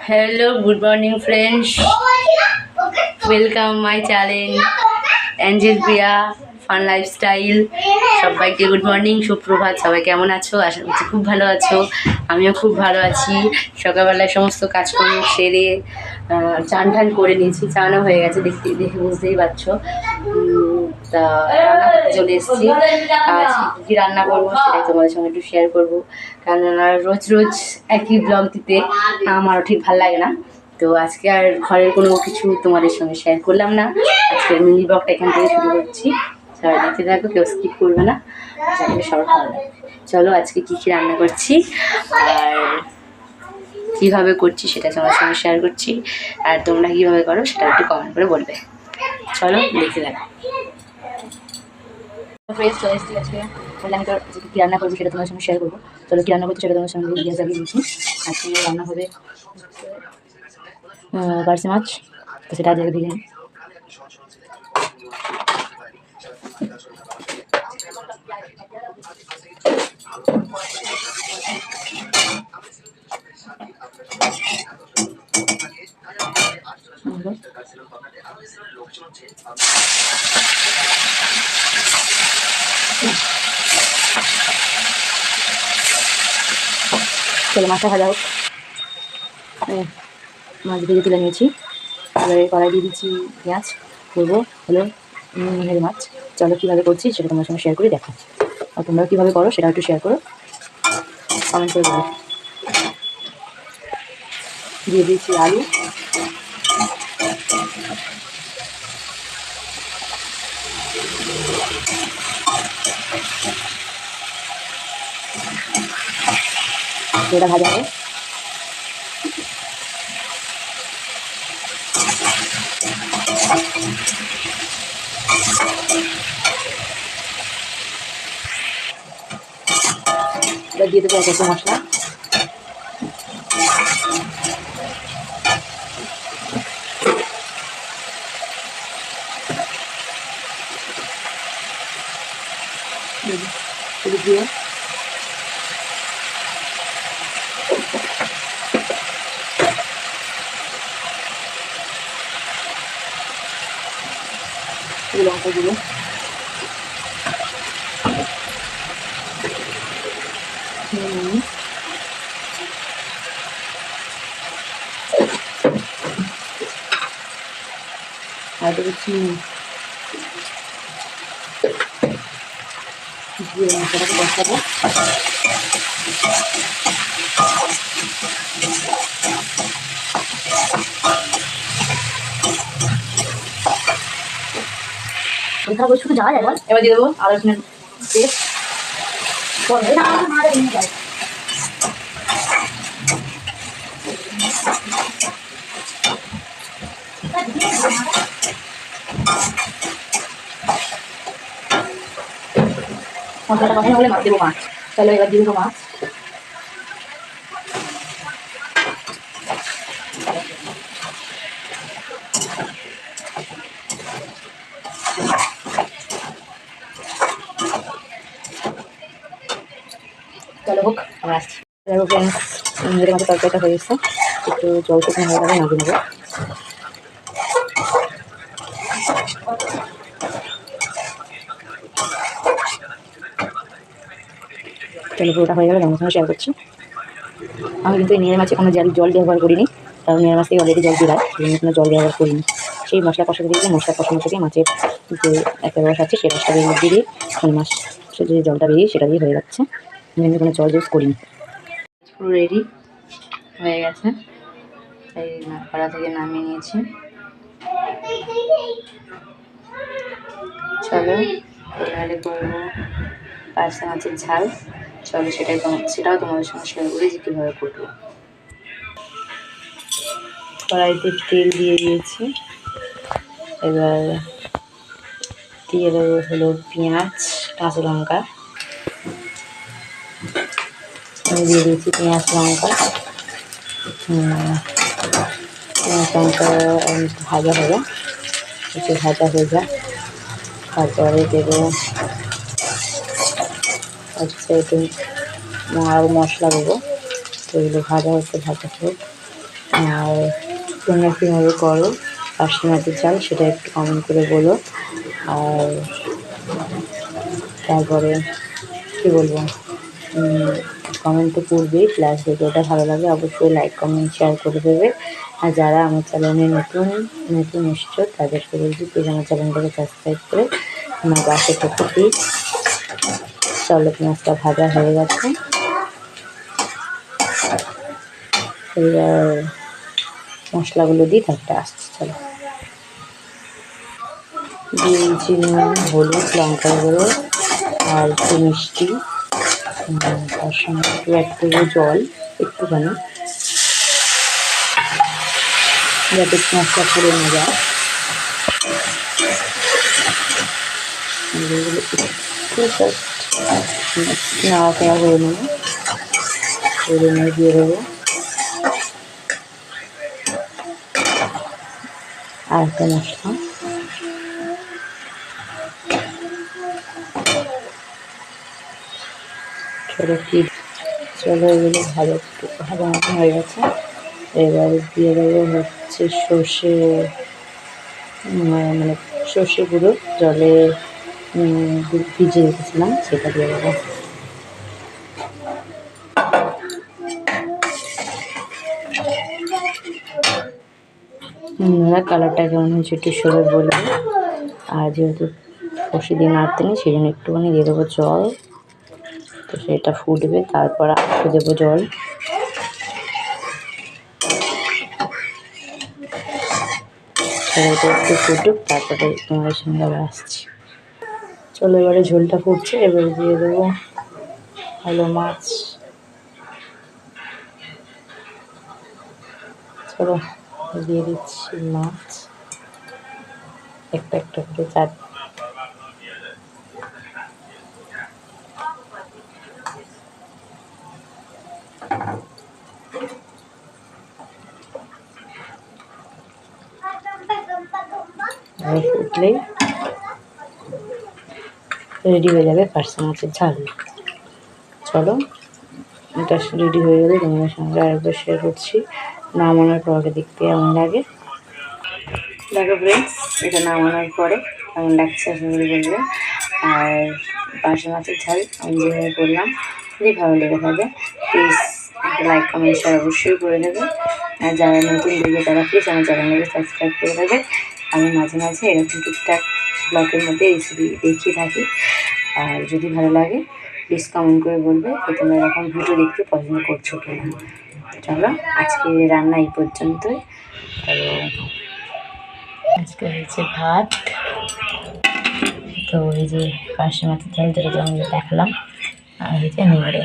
Hello, good morning, friends. Welcome my channel, Angel Priya Fun Lifestyle. সবাইকে good morning, সুপ্রভাত। সবাই কেমন আছো? আশা করছি খুব ভালো আছো। আমিও খুব ভালো আছি। সকালবেলায় সমস্ত কাজকর্ম সেরে চান ঠান করে নিয়েছি, চানও হয়ে গেছে, দেখে বুঝতেই পারছো। তা রান্না করতে চলে এসেছি। আজ কী রান্না করবো সেটাই তোমাদের সঙ্গে একটু শেয়ার করবো, কেননা রোজ রোজ একই ব্লগ দিতে আমারও ঠিক ভালো লাগে না। তো আজকে আর ঘরের কোনো কিছু তোমাদের সঙ্গে শেয়ার করলাম না। আজকের মিনি ব্লগটা এখান থেকে শুরু করছি। সবাই দেখতে থাকো, কেউ স্কিপ করবে না, যাতে সবার ভালো লাগে। চলো আজকে কী কী রান্না করছি আর কীভাবে করছি সেটা তোমার সঙ্গে শেয়ার করছি, আর তোমরা কীভাবে করো সেটা একটু কমেন্ট করে বলবে। চলো দেখতে থাকো। ফ্রেশ চলে এসেছি। আজকে বললাম তো কী রান্না করবো সেটা তোমার সঙ্গে শেয়ার করবো। চলো কী রান্না করছি সেটা তোমার সঙ্গে গ্যাস লাগিয়ে দিচ্ছি। আজকে রান্না হবে বাড়ছে মাছ, তো সেটা আজকে দিয়ে চলো মাছটা ভাজা হোক। মাছ ভেজে তুলে নিয়েছি, এবারে কড়াই দিয়ে দিচ্ছি পেঁয়াজ, করবো হলো মেহের মাছ। চলো কীভাবে করছি সেটা তোমার সঙ্গে শেয়ার করে দেখো, আর তোমরাও কীভাবে করো সেটা একটু শেয়ার করো, কমেন্ট করে বলো। দিয়ে দিচ্ছি আলু, এটা ভাজা হবে। এবার দিয়ে দেবো একটু মশলা, দিয়ে লঙ্কা গুঁড়ো, আর দেবো চিনি, দিয়ে মশলাটাকে বসাবো। এখানে শুধু যায় এবার দিয়ে দেবো আদা রসুনের পেস্ট। মশলাটা কষানো হলে মাছ দেবো মাছ। তাহলে এবার দিয়ে দেবো মাছ। চলো হোক, আমরা আসছি। দেখো ফ্রেন্ডস, মেয়েদের মতো তরকারিটা হয়ে এসছে, একটু জল শুকনো হয়ে যাবে, নামিয়ে নেবো। চলো পুরোটা হয়ে গেলে তোমার সঙ্গে শেয়ার করছি। আমি কিন্তু এই নিয়ে মাছে কোনো জল ব্যবহার করিনি, কারণ নিয়ে মাছ থেকে অলরেডি জল দিয়ে দেয়, কোনো জল ব্যবহার করিনি। সেই মশলা কষাতে দিয়ে মশলা কষানো থেকে মাছের যে একটা রস আছে সেই রসটা দিয়ে দিয়ে ওই মাছ যে জলটা বেরিয়ে সেটা দিয়ে হয়ে যাচ্ছে, আমি কোনো জল ইউজ করিনি। পুরো রেডি হয়ে গেছে, এই কড়া থেকে নামিয়ে নিয়েছি। চলো এবারে করবো পার্শে মাছের ঝাল। চলো সেটাও তোমাদের সঙ্গে শেয়ার করি যে কীভাবে করবো। কড়াইতে তেল দিয়ে দিয়েছি, এবার দিয়ে দেবো হলো পেঁয়াজ, কাঁচা লঙ্কা, আমি দিয়ে দিয়েছি পেঁয়াজ লঙ্কা। পেঁয়াজ লঙ্কা ভাজা হবে, একটু ভাজা হয়ে যায়, তারপরে দেবো একটু আরও মশলা দেবো, তো এগুলো ভাজা হচ্ছে, ভাজা হোক। আর তোমরা কীভাবে করো পার্শে মাছের ঝাল সেটা একটু কমেন্ট করে বলো। আর তারপরে কী বলবো, কমেন্ট তো করবেই, প্লাস ভিডিওটা ভালো লাগে অবশ্যই লাইক কমেন্ট শেয়ার করে দেবে। আর যারা আমার চ্যানেলে নতুন নতুন এসছো তাদেরকে বলছি প্লিজ আমার চ্যানেলটাকে সাবস্ক্রাইব করে আমার পাশে থেকে প্লিজ। চলো মাছটা ভাজা হয়ে গেছে, এবার মশলাগুলো দিই তারপরে আসছে। চলো দিয়ে দিচ্ছি নুন, হলুদ, লঙ্কা গুঁড়ো আর একটু মিষ্টি, তার সঙ্গে একটু অ্যাড করবো জল একটুখানি, যাতে মাছটা পুড়ে না যায়। নাড়াচাড়া করে নেবো, করে নিয়ে দিয়ে দেবো আর একটা মশলা। চলো এগুলো ভালো একটু ভালো মতো হয়ে গেছে। এবার দিয়ে দেবো হচ্ছে সর্ষে, মানে সর্ষে গুঁড়ো জলে ভিজিয়ে রেখেছিলাম সেটা দিয়ে দেবো। কালারটা কেমন হয়েছে একটু সরে বলবো। আর যেহেতু কষি দিয়ে নাড়তে নেই সেই জন্য একটুখানি দিয়ে দেবো জল, তো সেটা ফুটবে তারপর আটকে দেবো জল। এটা একটু ফুটুক তারপরে তোমাদের সঙ্গে আবার আসছি। চলো এবারে ঝোলটা ফুটছে, এবারে দিয়ে দেবো ভালো মাছ। চলো দিয়ে দিচ্ছি মাছ একটা একটা করে চার ফুটলেই রেডি হয়ে যাবে পার্শে মাছের ঝাল। চলো এটা রেডি হয়ে গেলে তোমাদের সঙ্গে আরেকবার শেয়ার করছি। নামানোর পর আগে দেখতে কেমন লাগে। দেখো ফ্রেন্ডস, এটা নামানোর পরে কেমন লাগছে আশা করি বলবে। আর পার্শে মাছের ঝাল আমি যেভাবে করলাম যদি ভালো লেগে থাকে প্লিজ একটা লাইক কমেন্ট শেয়ার অবশ্যই করে দেবে। আর যারা নতুন দেখবে তারা প্লিজ আমার চ্যানেলটাকে সাবস্ক্রাইব করে দেবে। আমি মাঝে মাঝে এরকম টুকটাক ব্লগের মধ্যে রেসিপি দেখিয়ে থাকি। আর যদি ভালো লাগে প্লিজ কমেন্ট করে বলবে যে তোমরা এরকম ভিডিও দেখতে পছন্দ করছো কিনা। চলো আজকে রান্না এই পর্যন্তই। আজকে হয়েছে ভাত, তো এই যে পার্শে মাছের ঝাল যেটা আমি দেখালাম, আর হয়েছে নিংড়ে।